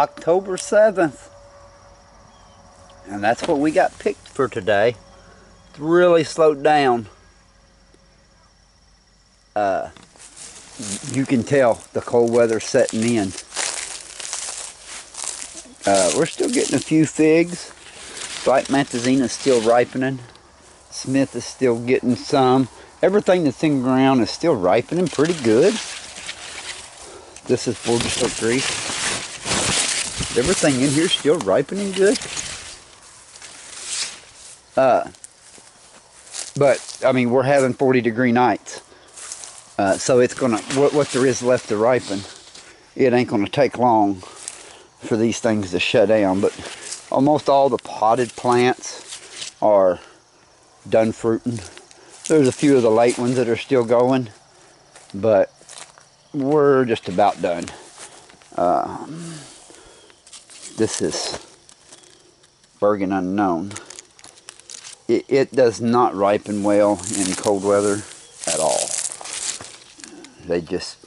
October 7th. And that's what we got picked for today. It's really slowed down. You can tell the cold weather setting in. We're still getting a few figs. Black Mantazina is still ripening. Smith is still getting some. Everything that's in ground is still ripening pretty good. This is Forest Oak Grease. Everything in here is still ripening good. But I mean, we're having 40-degree nights, so it's gonna what there is left to ripen. It ain't gonna take long for these things to shut down. But almost all the potted plants are done fruiting. There's a few of the late ones that are still going, but we're just about done. This is Bergen Unknown. It does not ripen well in cold weather at all. They just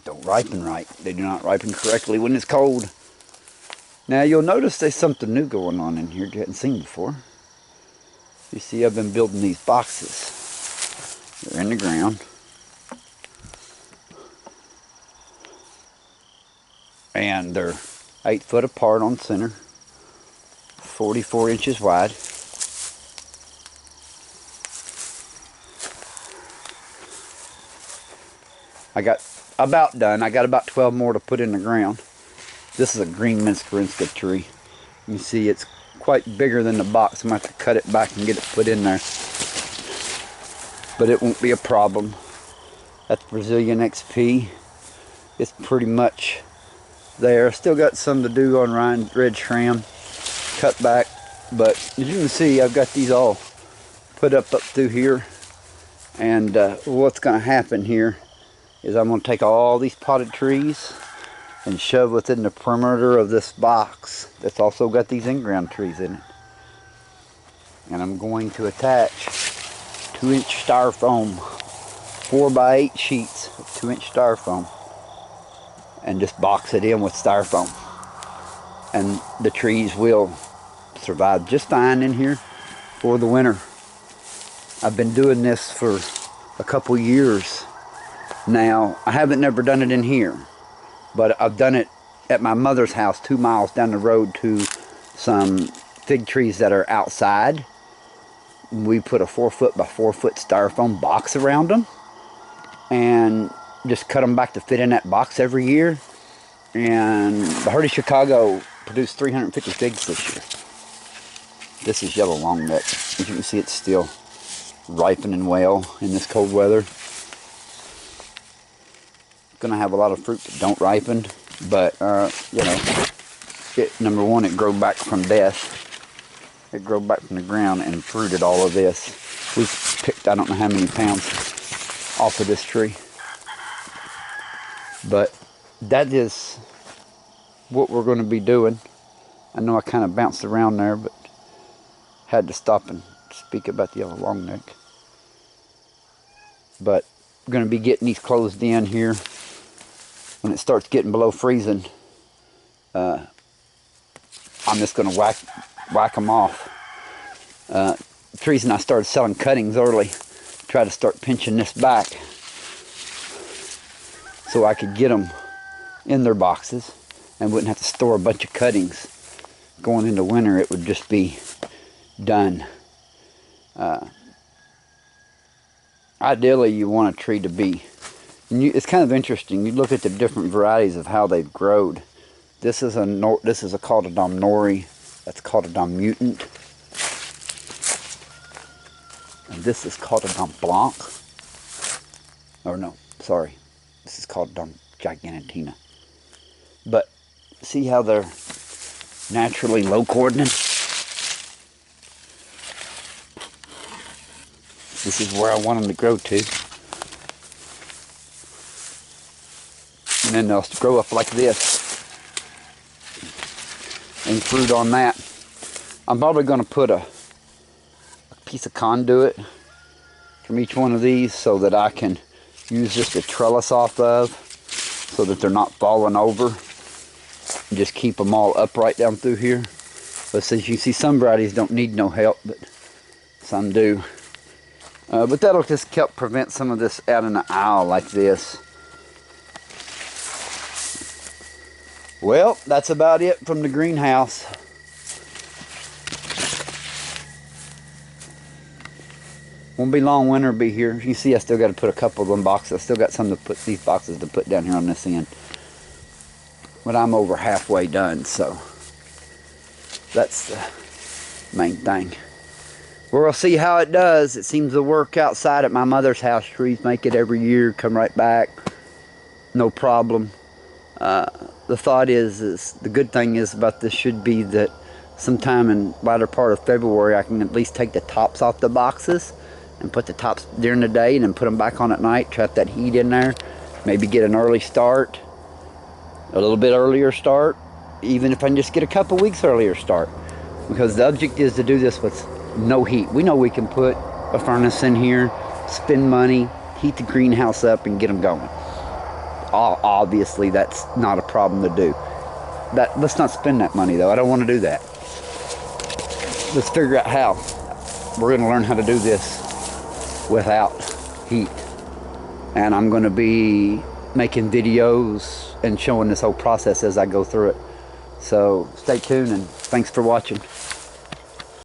don't ripen right. They do not ripen correctly when it's cold. Now you'll notice there's something new going on in here you hadn't seen before. You see, I've been building these boxes. They're in the ground. And they're 8 foot apart on center, 44 inches wide. I got about done. I got about 12 more to put in the ground. This is a green Minskarinska tree. You see it's quite bigger than the box. I'm going to have to cut it back and get it put in there. But it won't be a problem. That's Brazilian XP. It's pretty much there. Still got some to do on Ryan Red Schram. Cut back. But as you can see, I've got these all put up through here. And what's going to happen here is I'm going to take all these potted trees and shove within the perimeter of this box that's also got these in-ground trees in it. And I'm going to attach 2-inch styrofoam, 4x8 sheets of 2-inch styrofoam, and just box it in with styrofoam. And the trees will survive just fine in here for the winter. I've been doing this for a couple years now. I haven't never done it in here, but I've done it at my mother's house 2 miles down the road to some fig trees that are outside. We put a 4 foot by 4 foot styrofoam box around them and just cut them back to fit in that box every year. And the Hardy Chicago produced 350 figs this year. This is yellow long neck. As you can see, it's still ripening well in this cold weather. Gonna have a lot of fruit that don't ripen, but you know, number one, it grew back from death. It grew back from the ground and fruited all of this. We've picked I don't know how many pounds off of this tree, but that is what we're going to be doing. I know I kind of bounced around there, but had to stop and speak about the yellow long neck. But we're going to be getting these closed in here. When it starts getting below freezing, I'm just going to whack them off. The reason I started selling cuttings early, try to start pinching this back so I could get them in their boxes and wouldn't have to store a bunch of cuttings. Going into winter, it would just be done. Ideally, you want a tree to be, and it's kind of interesting. You look at the different varieties of how they've growed. This is called a Dom Nori. That's called a Dom Mutant. And this is called a Dom Blanc. Or no, sorry. This is called Dom Gigantina. But see how they're naturally low coordinate? This is where I want them to grow to. And then they'll grow up like this. And fruit on that. I'm probably going to put a piece of conduit from each one of these so that I can use this to trellis off of, so that they're not falling over. Just keep them all upright down through here. But since you see, some varieties don't need no help, but some do. But that'll just help prevent some of this out in the aisle like this. Well, that's about it from the greenhouse. Won't be long, winter will be here. You see, I still got to put a couple of them boxes. I still got some to put, these boxes to put down here on this end. But I'm over halfway done, so that's the main thing. We'll see how it does. It seems to work outside at my mother's house. Trees make it every year, come right back, no problem. The thought is the good thing is about this should be that sometime in latter part of February I can at least take the tops off the boxes and put the tops during the day and then put them back on at night, trap that heat in there, maybe get an early start, a little bit earlier start, even if I can just get a couple weeks earlier start, because the object is to do this with no heat. We know we can put a furnace in here, spend money, heat the greenhouse up and get them going. Obviously that's not a problem to do. Let's not spend that money though. I don't want to do that. Let's figure out how. We're going to learn how to do this without heat, and I'm going to be making videos and showing this whole process as I go through it. So stay tuned and thanks for watching.